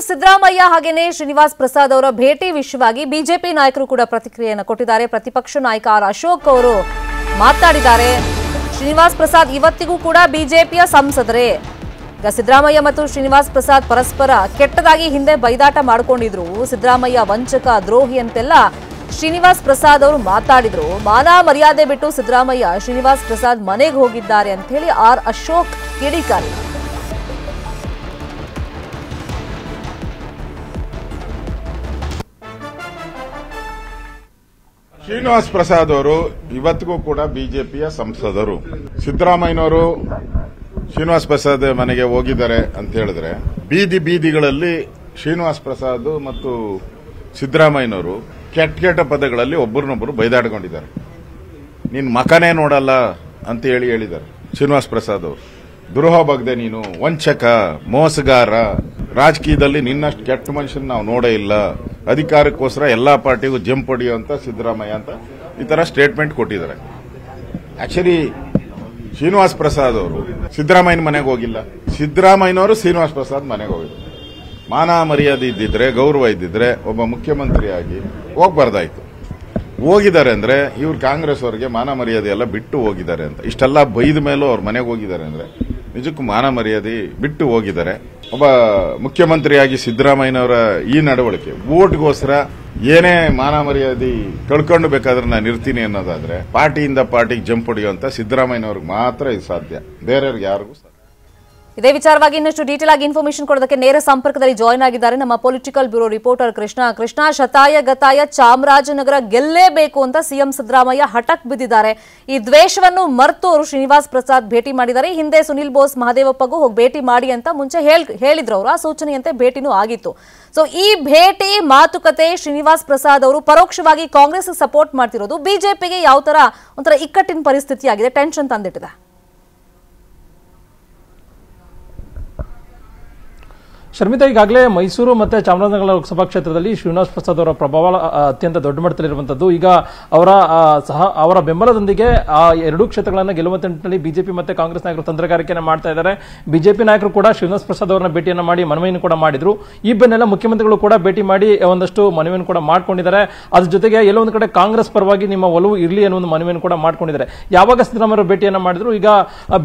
ಸಿದ್ದರಾಮಯ್ಯ ಹಾಗೇನೆ ಶ್ರೀನಿವಾಸ್ ಪ್ರಸಾದ್ ಅವರ ಭೇಟಿ ವಿಷಯವಾಗಿ ಬಿಜೆಪಿ ನಾಯಕರು ಕೂಡ ಪ್ರತಿಕ್ರಿಯೆಯನ್ನು ಕೊಟ್ಟಿದ್ದಾರೆ. ಪ್ರತಿಪಕ್ಷ ನಾಯಕ ಆರ್ ಅಶೋಕ್ ಅವರು ಮಾತನಾಡಿದ್ದಾರೆ. ಶ್ರೀನಿವಾಸ್ ಪ್ರಸಾದ್ ಇವತ್ತಿಗೂ ಕೂಡ ಬಿಜೆಪಿಯ ಸಂಸದರೇ. ಈಗ ಸಿದ್ದರಾಮಯ್ಯ ಮತ್ತು ಶ್ರೀನಿವಾಸ್ ಪ್ರಸಾದ್ ಪರಸ್ಪರ ಕೆಟ್ಟದಾಗಿ ಹಿಂದೆ ಬೈದಾಟ ಮಾಡಿಕೊಂಡಿದ್ರು. ಸಿದ್ದರಾಮಯ್ಯ ವಂಚಕ ದ್ರೋಹಿ ಅಂತೆಲ್ಲ ಶ್ರೀನಿವಾಸ್ ಪ್ರಸಾದ್ ಅವರು ಮಾತಾಡಿದ್ರು. ಮಾನ ಮರ್ಯಾದೆ ಬಿಟ್ಟು ಸಿದ್ದರಾಮಯ್ಯ ಶ್ರೀನಿವಾಸ್ ಪ್ರಸಾದ್ ಮನೆಗೆ ಹೋಗಿದ್ದಾರೆ ಅಂತ ಹೇಳಿ ಆರ್ ಅಶೋಕ್ ಕಿಡಿಕಾರಿ. ಶ್ರೀನಿವಾಸ್ ಪ್ರಸಾದ್ ಅವರು ಇವತ್ತಿಗೂ ಕೂಡ ಬಿಜೆಪಿಯ ಸಂಸದರು. ಸಿದ್ದರಾಮಯ್ಯನವರು ಶ್ರೀನಿವಾಸ್ ಪ್ರಸಾದ್ ಮನೆಗೆ ಹೋಗಿದ್ದಾರೆ ಅಂತ ಹೇಳಿದ್ರೆ ಬೀದಿಗಳಲ್ಲಿ ಶ್ರೀನಿವಾಸ್ ಪ್ರಸಾದ್ ಮತ್ತು ಸಿದ್ದರಾಮಯ್ಯನವರು ಕೆಟ್ಟ ಪದಗಳಲ್ಲಿ ಒಬ್ಬರನ್ನೊಬ್ಬರು ಬೈದಾಡ್ಕೊಂಡಿದ್ದಾರೆ. ನೀನ್ ಮಕನೇ ನೋಡಲ್ಲ ಅಂತ ಹೇಳಿದ್ದಾರೆ ಶ್ರೀನಿವಾಸ್ ಪ್ರಸಾದ್ ಅವರು. ದ್ರೋಹ ಬಗ್ದೆ ನೀನು ವಂಚಕ, ಮೋಸಗಾರ, ರಾಜಕೀಯದಲ್ಲಿ ನಿನ್ನಷ್ಟು ಕೆಟ್ಟ ಮನುಷ್ಯನ ನಾವು ನೋಡೇ ಇಲ್ಲ, ಅಧಿಕಾರಕ್ಕೋಸ್ಕರ ಎಲ್ಲಾ ಪಾರ್ಟಿಗೂ ಜಂಪ್ ಹೊಡೆಯುವಂತ ಸಿದ್ದರಾಮಯ್ಯ ಅಂತ ಈ ತರ ಸ್ಟೇಟ್ಮೆಂಟ್ ಕೊಟ್ಟಿದ್ದಾರೆ. ಆಕ್ಚುಲಿ ಶ್ರೀನಿವಾಸ್ ಪ್ರಸಾದ್ ಅವರು ಸಿದ್ದರಾಮಯ್ಯನ ಮನೆಗೆ ಹೋಗಿಲ್ಲ, ಸಿದ್ದರಾಮಯ್ಯನವರು ಶ್ರೀನಿವಾಸ್ ಪ್ರಸಾದ್ ಮನೆಗೆ ಹೋಗಿದ್ರು. ಮಾನ ಮರ್ಯಾದೆ ಇದ್ದಿದ್ರೆ, ಗೌರವ ಇದ್ದಿದ್ರೆ ಒಬ್ಬ ಮುಖ್ಯಮಂತ್ರಿಯಾಗಿ ಹೋಗ್ಬಾರ್ದಾಯ್ತು. ಹೋಗಿದ್ದಾರೆ ಅಂದ್ರೆ ಇವ್ರು ಕಾಂಗ್ರೆಸ್ ಅವರಿಗೆ ಮಾನ ಮರ್ಯಾದೆ ಎಲ್ಲ ಬಿಟ್ಟು ಹೋಗಿದ್ದಾರೆ ಅಂತ. ಇಷ್ಟೆಲ್ಲ ಬೈದ ಮೇಲೂ ಅವ್ರ ಮನೆಗೆ ಹೋಗಿದ್ದಾರೆ ಅಂದ್ರೆ ನಿಜಕ್ಕೂ ಮಾನ ಮರ್ಯಾದೆ ಬಿಟ್ಟು ಹೋಗಿದ್ದಾರೆ. ಒಬ್ಬ ಮುಖ್ಯಮಂತ್ರಿಯಾಗಿ ಸಿದ್ದರಾಮಯ್ಯನವರ ಈ ನಡವಳಿಕೆ ವೋಟ್ಗೋಸ್ಕರ ಏನೇ ಮಾನ ಮರ್ಯಾದೆ ಕಳ್ಕೊಂಡು ಬೇಕಾದ್ರೆ ನಾನು ಇರ್ತೀನಿ ಅನ್ನೋದಾದ್ರೆ ಪಾರ್ಟಿಯಿಂದ ಪಾರ್ಟಿಗೆ ಜಂಪ್ ಹೊಡೆಯುವಂತ ಸಿದ್ದರಾಮಯ್ಯನವ್ರಿಗೆ ಮಾತ್ರ ಇದು ಸಾಧ್ಯ, ಬೇರೆಯವ್ರಿಗೆ ಯಾರಿಗೂ ಸಾಧ್ಯ. ಇದೇ ವಿಚಾರವಾಗಿ ಇನ್ನಷ್ಟು ಡೀಟೇಲ್ ಆಗಿ ಇನ್ಫಾರ್ಮೇಶನ್ ಕೊಡೋದಕ್ಕೆ ನೇರ ಸಂಪರ್ಕದಲ್ಲಿ ಜಾಯ್ನ್ ಆಗಿದ್ದಾರೆ ನಮ್ಮ ಪೊಲಿಟಿಕಲ್ ಬ್ಯೂರೋ ರಿಪೋರ್ಟರ್ ಕೃಷ್ಣ. ಶತಾಯ ಗತಾಯ ಚಾಮರಾಜನಗರ ಗೆಲ್ಲೇಬೇಕು ಅಂತ ಸಿಎಂ ಸಿದ್ದರಾಮಯ್ಯ ಹಠಕ್ ಬಿದ್ದಿದ್ದಾರೆ. ಈ ದ್ವೇಷವನ್ನು ಮರೆತು ಅವರು ಶ್ರೀನಿವಾಸ್ ಪ್ರಸಾದ್ ಭೇಟಿ ಮಾಡಿದ್ದಾರೆ. ಹಿಂದೆ ಸುನಿಲ್ ಬೋಸ್ ಮಹದೇವಪ್ಪಗೂ ಹೋಗಿ ಭೇಟಿ ಮಾಡಿ ಅಂತ ಮುಂಚೆ ಹೇಳಿದ್ರು ಅವರು. ಆ ಸೂಚನೆಯಂತೆ ಭೇಟಿನೂ ಆಗಿತ್ತು. ಸೊ ಈ ಭೇಟಿ ಮಾತುಕತೆ ಶ್ರೀನಿವಾಸ್ ಪ್ರಸಾದ್ ಅವರು ಪರೋಕ್ಷವಾಗಿ ಕಾಂಗ್ರೆಸ್ ಸಪೋರ್ಟ್ ಮಾಡ್ತಿರೋದು ಬಿಜೆಪಿಗೆ ಯಾವ ತರ ಒಂಥರ ಇಕ್ಕಟ್ಟಿನ ಪರಿಸ್ಥಿತಿ ಆಗಿದೆ, ಟೆನ್ಷನ್ ತಂದಿಟ್ಟಿದೆ. ಶರ್ಮಿತಾ, ಈಗಾಗಲೇ ಮೈಸೂರು ಮತ್ತು ಚಾಮರಾಜನಗರ ಲೋಕಸಭಾ ಕ್ಷೇತ್ರದಲ್ಲಿ ಶ್ರೀನಿವಾಸ್ ಪ್ರಸಾದ್ ಅವರ ಪ್ರಭಾವ ಅತ್ಯಂತ ದೊಡ್ಡ ಮಟ್ಟದಲ್ಲಿರುವಂಥದ್ದು. ಈಗ ಅವರ ಬೆಂಬಲದೊಂದಿಗೆ ಆ ಎರಡೂ ಕ್ಷೇತ್ರಗಳನ್ನು ಗೆಲ್ಲುವಂತ ನಿಟ್ಟಿನಲ್ಲಿ ಬಿಜೆಪಿ ಮತ್ತು ಕಾಂಗ್ರೆಸ್ ನಾಯಕರು ತಂತ್ರಗಾರಿಕೆಯನ್ನು ಮಾಡ್ತಾ ಇದ್ದಾರೆ. ಬಿಜೆಪಿ ನಾಯಕರು ಕೂಡ ಶ್ರೀನಿವಾಸ್ ಪ್ರಸಾದ್ ಅವರನ್ನ ಭೇಟಿಯನ್ನು ಮಾಡಿ ಮನವಿಯನ್ನು ಕೂಡ ಮಾಡಿದ್ರು. ಈ ಬೆನ್ನೆಲ್ಲ ಮುಖ್ಯಮಂತ್ರಿಗಳು ಕೂಡ ಭೇಟಿ ಮಾಡಿ ಒಂದಷ್ಟು ಮನವಿಯನ್ನು ಕೂಡ ಮಾಡ್ಕೊಂಡಿದ್ದಾರೆ. ಅದ್ರ ಜೊತೆಗೆ ಎಲ್ಲೋ ಒಂದು ಕಡೆ ಕಾಂಗ್ರೆಸ್ ಪರವಾಗಿ ನಿಮ್ಮ ಒಲವು ಇರಲಿ ಅನ್ನೋ ಒಂದು ಮನವಿಯನ್ನು ಕೂಡ ಮಾಡ್ಕೊಂಡಿದ್ದಾರೆ. ಯಾವಾಗ ಸಿದ್ದರಾಮಯ್ಯ ಭೇಟಿಯನ್ನು ಮಾಡಿದ್ರು, ಈಗ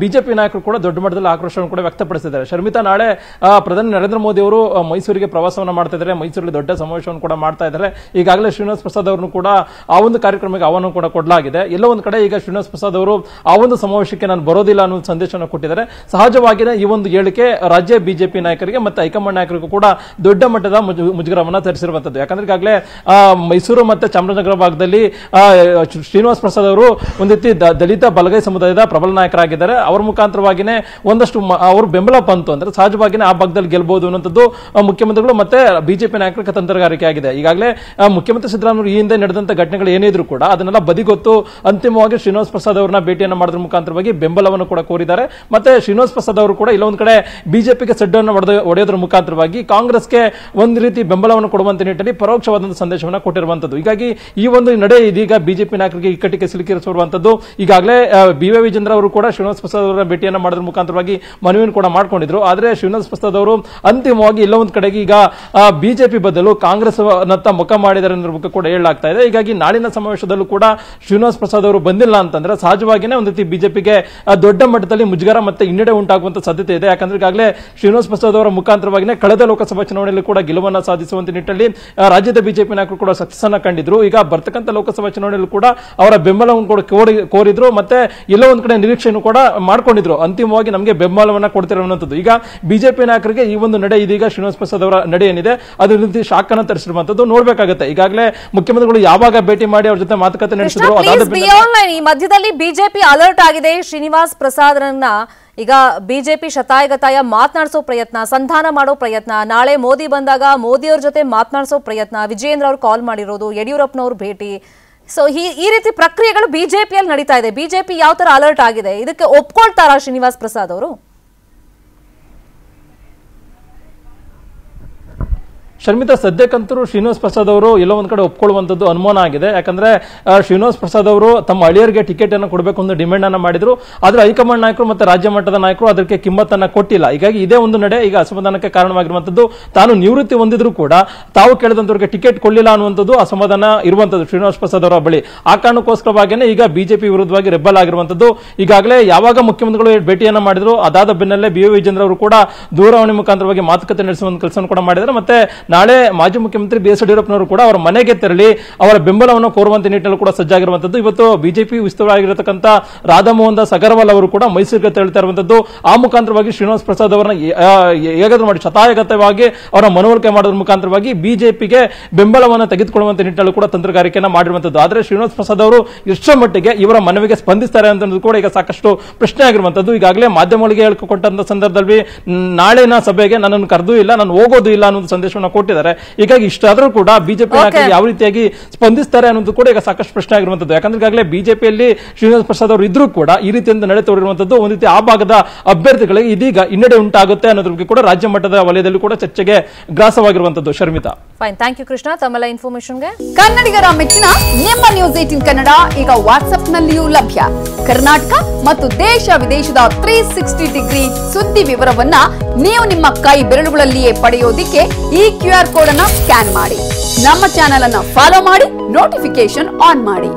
ಬಿಜೆಪಿ ನಾಯಕರು ಕೂಡ ದೊಡ್ಡ ಮಟ್ಟದಲ್ಲಿ ಆಕ್ರೋಶವನ್ನು ಕೂಡ ವ್ಯಕ್ತಪಡಿಸಿದ್ದಾರೆ. ಶರ್ಮಿತಾ, ನಾಳೆ ಪ್ರಧಾನಿ ನರೇಂದ್ರ ಮೋದಿ ಅವರು ಮೈಸೂರಿಗೆ ಪ್ರವಾಸವನ್ನು ಮಾಡ್ತಾ ಇದ್ದಾರೆ. ಮೈಸೂರಲ್ಲಿ ದೊಡ್ಡ ಸಮಾವೇಶವನ್ನು ಕೂಡ ಮಾಡ್ತಾ ಇದ್ದಾರೆ. ಈಗಾಗಲೇ ಶ್ರೀನಿವಾಸ್ ಪ್ರಸಾದ್ ಅವರನ್ನು ಕೂಡ ಆ ಒಂದು ಕಾರ್ಯಕ್ರಮಕ್ಕೆ ಆಹ್ವಾನ ಕೂಡ ಕೊಡಲಾಗಿದೆ. ಎಲ್ಲೋ ಒಂದು ಕಡೆ ಈಗ ಶ್ರೀನಿವಾಸ್ ಪ್ರಸಾದ್ ಅವರು ಆ ಒಂದು ಸಮಾವೇಶಕ್ಕೆ ನಾನು ಬರೋದಿಲ್ಲ ಅನ್ನೋ ಸಂದೇಶವನ್ನು ಕೊಟ್ಟಿದ್ದಾರೆ. ಸಹಜವಾಗಿಯೇ ಈ ಒಂದು ಹೇಳಿಕೆ ರಾಜ್ಯ ಬಿಜೆಪಿ ನಾಯಕರಿಗೆ ಮತ್ತು ಹೈಕಮಾಂಡ್ ನಾಯಕರಿಗೂ ಕೂಡ ದೊಡ್ಡ ಮಟ್ಟದ ಮುಜುಗರವನ್ನು ತರಿಸಿರುವಂತದ್ದು. ಯಾಕಂದ್ರೆ ಈಗಾಗಲೇ ಮೈಸೂರು ಮತ್ತು ಚಾಮರಾಜನಗರ ಭಾಗದಲ್ಲಿ ಶ್ರೀನಿವಾಸ್ ಪ್ರಸಾದ್ ಅವರು ಒಂದು ರೀತಿ ದಲಿತ ಬಲಗೈ ಸಮುದಾಯದ ಪ್ರಬಲ ನಾಯಕರಾಗಿದ್ದಾರೆ. ಅವರ ಮುಖಾಂತರವಾಗಿಯೇ ಒಂದಷ್ಟು ಅವರು ಬೆಂಬಲ ಬಂತು ಅಂದ್ರೆ ಸಹಜವಾಗಿಯೇ ಆ ಭಾಗದಲ್ಲಿ ಗೆಲ್ಲಬಹುದು ಅನ್ನುವಂಥದ್ದು ಮುಖ್ಯಮಂತ್ರಿಗಳು ಮತ್ತೆ ಬಿಜೆಪಿ ನಾಯಕರ ತಂತ್ರಗಾರಿಕೆ ಆಗಿದೆ. ಈಗಾಗಲೇ ಮುಖ್ಯಮಂತ್ರಿ ಸಿದ್ದರಾಮಯ್ಯ ಈ ಹಿಂದೆ ನಡೆದಂತ ಘಟನೆಗಳು ಏನಿದ್ರು ಕೂಡ ಅದನ್ನೆಲ್ಲ ಬದಿಗೊತ್ತು ಅಂತಿಮವಾಗಿ ಶ್ರೀನಿವಾಸ್ ಪ್ರಸಾದ್ ಅವರನ್ನ ಭೇಟಿಯನ್ನು ಮಾಡೋದ್ರ ಮುಖಾಂತರವಾಗಿ ಬೆಂಬಲವನ್ನು ಕೂಡ ಕೋರಿದ್ದಾರೆ. ಮತ್ತೆ ಶ್ರೀನಿವಾಸ್ ಪ್ರಸಾದ್ ಅವರು ಕೂಡ ಇಲ್ಲೊಂದು ಕಡೆ ಬಿಜೆಪಿಗೆ ಸಡ್ಡನ್ನು ಹೊಡೆಯೋದ್ರ ಮುಖಾಂತರವಾಗಿ ಕಾಂಗ್ರೆಸ್ಗೆ ಒಂದು ರೀತಿ ಬೆಂಬಲವನ್ನು ಕೊಡುವಂತ ನಿಟ್ಟಿನಲ್ಲಿ ಪರೋಕ್ಷವಾದಂತಹ ಸಂದೇಶವನ್ನು ಕೊಟ್ಟಿರುವಂತದ್ದು. ಹೀಗಾಗಿ ಈ ಒಂದು ನಡೆ ಇದೀಗ ಬಿಜೆಪಿ ನಾಯಕರಿಗೆ ಇಕ್ಕಟ್ಟಿಗೆ ಸಿಲುಕಿಸಿರುವಂತದ್ದು. ಈಗಾಗಲೇ ಬಿ.ವೈ. ವಿಜೇಂದ್ರ ಅವರು ಕೂಡ ಶ್ರೀನಿವಾಸ್ ಪ್ರಸಾದ್ ಅವರ ಭೇಟಿಯನ್ನು ಮಾಡೋದ್ರ ಮುಖಾಂತರವಾಗಿ ಮನವಿಯನ್ನು ಕೂಡ ಮಾಡ್ಕೊಂಡಿದ್ರು. ಆದ್ರೆ ಶ್ರೀನಿವಾಸ್ ಪ್ರಸಾದ್ ಅವರು ಅಂತಿಮವಾಗಿ ಎಲ್ಲ ಒಂದು ಕಡೆಗೆ ಈಗ ಬಿಜೆಪಿ ಬದಲು ಕಾಂಗ್ರೆಸ್ ನತ್ತ ಮುಖ ಮಾಡಿದ್ದಾರೆ ಅನ್ನೋ ಬಗ್ಗೆ ಕೂಡ ಹೇಳಲಾಗ್ತಾ ಇದೆ. ಹೀಗಾಗಿ ನಾಳಿನ ಸಮಾವೇಶದಲ್ಲೂ ಕೂಡ ಶ್ರೀನಿವಾಸ್ ಪ್ರಸಾದ್ ಅವರು ಬಂದಿಲ್ಲ ಅಂತಂದ್ರೆ ಸಹಜವಾಗಿಯೇ ಒಂದು ರೀತಿ ಬಿಜೆಪಿಗೆ ದೊಡ್ಡ ಮಟ್ಟದಲ್ಲಿ ಮುಜುಗರ ಮತ್ತೆ ಹಿನ್ನಡೆ ಉಂಟಾಗುವಂತ ಸಾಧ್ಯತೆ ಇದೆ. ಯಾಕಂದ್ರೆ ಈಗಾಗಲೇ ಶ್ರೀನಿವಾಸ್ ಪ್ರಸಾದ್ ಅವರ ಮುಖಾಂತರವಾಗಿಯೇ ಕಳೆದ ಲೋಕಸಭಾ ಚುನಾವಣೆಯಲ್ಲಿ ಕೂಡ ಗೆಲುವನ್ನು ಸಾಧಿಸುವಂತ ನಿಟ್ಟಿನಲ್ಲಿ ರಾಜ್ಯದ ಬಿಜೆಪಿ ನಾಯಕರು ಕೂಡ ಸಕ್ಸಸ್ ಅನ್ನ ಕಂಡಿದ್ರು. ಈಗ ಬರ್ತಕ್ಕಂಥ ಲೋಕಸಭಾ ಚುನಾವಣೆಯಲ್ಲಿ ಕೂಡ ಅವರ ಬೆಂಬಲವನ್ನು ಕೂಡ ಕೋರಿದ್ರು. ಮತ್ತೆ ಎಲ್ಲೋ ಒಂದು ಕಡೆ ನಿರೀಕ್ಷೆಯನ್ನು ಕೂಡ ಮಾಡ್ಕೊಂಡಿದ್ರು. ಅಂತಿಮವಾಗಿ ನಮಗೆ ಬೆಂಬಲವನ್ನ ಕೊಡ್ತಿರುವಂತದ್ದು. ಈಗ ಬಿಜೆಪಿ ನಾಯಕರಿಗೆ ಈ ಒಂದು ನಡೆ ಇದೀಗ ಶ್ರೀನಿವಾಸ್ ಪ್ರಸಾದ್ ಅವರ ನಡೆ ಏನಿದೆ ಅದ್ರ ರೀತಿ ಶಾಕ್ ಅನ್ನು ತರಿಸಿರುವಂತದ್ದು ನೋಡ್ಬೇಕಾಗುತ್ತೆ. ಈಗಾಗಲೇ ಮುಖ್ಯಮಂತ್ರಿಗಳು ಯಾವಾಗ ಭೇಟಿ ಮಾಡಿ ಅವ್ರ ಜೊತೆ ಮಾತುಕತೆ ನಡೆಸಿದ್ರು. ಈ ಮಧ್ಯದಲ್ಲಿ ಬಿಜೆಪಿ ಅಲರ್ಟ್ ಆಗಿದೆ. ಶ್ರೀನಿವಾಸ್ ಪ್ರಸಾದ್ರನ್ನ ಈಗ ಬಿಜೆಪಿ ಶತಾಯಗತಾಯ ಮಾತನಾಡಿಸೋ ಪ್ರಯತ್ನ, ಸಂಧಾನ ಮಾಡೋ ಪ್ರಯತ್ನ, ನಾಳೆ ಮೋದಿ ಬಂದಾಗ ಮೋದಿಯವ್ರ ಜೊತೆ ಮಾತನಾಡಿಸೋ ಪ್ರಯತ್ನ, ವಿಜಯೇಂದ್ರ ಅವರು ಕಾಲ್ ಮಾಡಿರೋದು, ಯಡಿಯೂರಪ್ಪನವರು ಭೇಟಿ. ಸೊ ಈ ರೀತಿ ಪ್ರಕ್ರಿಯೆಗಳು ಬಿಜೆಪಿಯಲ್ಲಿ ನಡೀತಾ ಇದೆ. ಬಿಜೆಪಿ ಯಾವ ತರ ಅಲರ್ಟ್ ಆಗಿದೆ, ಇದಕ್ಕೆ ಒಪ್ಕೊಳ್ತಾರಾ ಶ್ರೀನಿವಾಸ್ ಪ್ರಸಾದ್ ಅವರು? ಶರ್ಮಿತಾ, ಸದ್ಯಕ್ಕಂತೂ ಶ್ರೀನಿವಾಸ್ ಪ್ರಸಾದ್ ಅವರು ಎಲ್ಲೋ ಒಂದ್ ಕಡೆ ಒಪ್ಕೊಳ್ಳುವಂತದ್ದು ಅನುಮಾನ ಆಗಿದೆ. ಯಾಕಂದ್ರೆ ಶ್ರೀನಿವಾಸ್ ಪ್ರಸಾದ್ ಅವರು ತಮ್ಮ ಅಳಿಯರಿಗೆ ಟಿಕೆಟ್ ಅನ್ನು ಕೊಡಬೇಕು ಅಂತ ಡಿಮ್ಯಾಂಡ್ ಅನ್ನ ಮಾಡಿದ್ರು. ಆದ್ರೆ ಹೈಕಮಾಂಡ್ ನಾಯಕರು ಮತ್ತೆ ರಾಜ್ಯ ಮಟ್ಟದ ನಾಯಕರು ಅದಕ್ಕೆ ಕಿಮ್ಮತ್ತನ್ನ ಕೊಟ್ಟಿಲ್ಲ. ಹೀಗಾಗಿ ಇದೇ ಒಂದು ನಡೆ ಈಗ ಅಸಮಾಧಾನಕ್ಕೆ ಕಾರಣವಾಗಿರುವಂತದ್ದು. ತಾನು ನಿವೃತ್ತಿ ಹೊಂದಿದ್ರು ಕೂಡ ತಾವು ಕೇಳಿದಂತವರಿಗೆ ಟಿಕೆಟ್ ಕೊಡಲಿಲ್ಲ ಅನ್ನುವಂಥದ್ದು ಅಸಮಾಧಾನ ಇರುವಂತದ್ದು ಶ್ರೀನಿವಾಸ್ ಪ್ರಸಾದ್ ಅವರ ಬಳಿ. ಆ ಕಾರಣಕ್ಕೋಸ್ಕರವಾಗಿಯೇ ಈಗ ಬಿಜೆಪಿ ವಿರುದ್ಧವಾಗಿ ರೆಬಲ್ ಆಗಿರುವಂತದ್ದು. ಈಗಾಗಲೇ ಯಾವಾಗ ಮುಖ್ಯಮಂತ್ರಿಗಳು ಭೇಟಿಯನ್ನ ಮಾಡಿದ್ರು ಅದಾದ ಬೆನ್ನಲ್ಲೇ ಬಿ ವಿಜೇಂದ್ರ ಅವರು ಕೂಡ ದೂರವಾಣಿ ಮುಖಾಂತರವಾಗಿ ಮಾತುಕತೆ ನಡೆಸುವ ಕೆಲಸವನ್ನು ಕೂಡ ಮಾಡಿದ್ದಾರೆ. ಮತ್ತೆ ನಾಳೆ ಮಾಜಿ ಮುಖ್ಯಮಂತ್ರಿ ಬಿ ಎಸ್ ಯಡಿಯೂರಪ್ಪನವರು ಕೂಡ ಅವರ ಮನೆಗೆ ತೆರಳಿ ಅವರ ಬೆಂಬಲವನ್ನು ಕೋರುವಂತ ನಿಟ್ಟಿನಲ್ಲಿ ಕೂಡ ಸಜ್ಜಾಗಿರುವಂತದ್ದು. ಇವತ್ತು ಬಿಜೆಪಿ ವಿಸ್ತೃತವಾಗಿರತಕ್ಕಂಥ ರಾಧಾಮೋಹನ್ ದಾಸ್ ಅಗರ್ವಾಲ್ ಅವರು ಕೂಡ ಮೈಸೂರಿಗೆ ತೆರಳುತ್ತಾ ಇರುವಂತದ್ದು. ಆ ಮುಖಾಂತರವಾಗಿ ಶ್ರೀನಿವಾಸ್ ಪ್ರಸಾದ್ ಅವರನ್ನ ಹೇಗಾದ್ರೂ ಮಾಡಿ ಶತಾಯಗತವಾಗಿ ಅವರ ಮನವೊಲಿಕೆ ಮಾಡೋದ್ರ ಮುಖಾಂತರವಾಗಿ ಬಿಜೆಪಿಗೆ ಬೆಂಬಲವನ್ನು ತೆಗೆದುಕೊಳ್ಳುವಂತ ನಿಟ್ಟಿನಲ್ಲಿ ಕೂಡ ತಂತ್ರಗಾರಿಕೆಯನ್ನು ಮಾಡಿರುವಂತದ್ದು. ಆದರೆ ಶ್ರೀನಿವಾಸ್ ಪ್ರಸಾದ್ ಅವರು ಎಷ್ಟರ ಮಟ್ಟಿಗೆ ಇವರ ಮನವಿಗೆ ಸ್ಪಂದಿಸ್ತಾರೆ ಅಂತ ಕೂಡ ಈಗ ಸಾಕಷ್ಟು ಪ್ರಶ್ನೆ ಆಗಿರುವಂತದ್ದು. ಈಗಾಗಲೇ ಮಾಧ್ಯಮಗಳಿಗೆ ಹೇಳಿಕೊಟ್ಟಂತ ಸಂದರ್ಭದಲ್ಲಿ ನಾಳಿನ ಸಭೆಗೆ ನನ್ನನ್ನು ಕರೆದೂ ಇಲ್ಲ, ನಾನು ಹೋಗೋದು ಇಲ್ಲ ಅನ್ನೋ ಸಂದೇಶವನ್ನು ಕೊಟ್ಟಿದ್ದಾರೆ. ಹೀಗಾಗಿ ಇಷ್ಟಾದರೂ ಕೂಡ ಬಿಜೆಪಿ ನಾಯಕರು ಯಾವ ರೀತಿಯಾಗಿ ಸ್ಪಂದಿಸ್ತಾರೆ ಅನ್ನೋದು ಕೂಡ ಈಗ ಸಾಕಷ್ಟು ಪ್ರಶ್ನೆ ಆಗಿರುವಂತದ್ದು. ಯಾಕಂದ್ರೆ ಈಗಾಗಲೇ ಬಿಜೆಪಿಯಲ್ಲಿ ಶ್ರೀನಿವಾಸ್ ಪ್ರಸಾದ್ ಅವರು ಇದ್ರೂ ಕೂಡ ಈ ರೀತಿಯಿಂದ ನಡೆ ತೋರಿರುವಂತದ್ದು ಒಂದು ರೀತಿ ಆ ಭಾಗದ ಅಭ್ಯರ್ಥಿಗಳಿಗೆ ಇದೀಗ ಹಿನ್ನಡೆ ಉಂಟಾಗುತ್ತೆ ಅನ್ನೋದ್ರ ಬಗ್ಗೆ ಕೂಡ ರಾಜ್ಯ ಮಟ್ಟದ ವಲಯದಲ್ಲಿ ಕೂಡ ಚರ್ಚೆಗೆ ಗ್ರಾಸವಾಗಿರುವಂತದ್ದು. Sharmitha, fine, thank you Krishna ತಮ್ಮೆಲ್ಲ ಇನ್ಫಾರ್ಮೇಶನ್ಗೆ. ಕನ್ನಡಿಗರ ಮೆಚ್ಚಿನ ನಿಮ್ಮ ನ್ಯೂಸ್ 18 ಕನ್ನಡ ಈಗ ವಾಟ್ಸ್ಆಪ್ ನಲ್ಲಿಯೂ ಲಭ್ಯ. ಕರ್ನಾಟಕ ಮತ್ತು ದೇಶ ವಿದೇಶದ 360 ಡಿಗ್ರಿ ಸುದ್ದಿ ವಿವರವನ್ನ ನೀವು ನಿಮ್ಮ ಕೈ ಬೆರಳುಗಳಲ್ಲಿಯೇ ಪಡೆಯೋದಿಕ್ಕೆ ಈ QR ಕೋಡ್ ಅನ್ನ ಸ್ಕ್ಯಾನ್ ಮಾಡಿ. ನಮ್ಮ ಚಾನೆಲ್ ಅನ್ನ ಫಾಲೋ ಮಾಡಿ, ನೋಟಿಫಿಕೇಶನ್ ಆನ್ ಮಾಡಿ.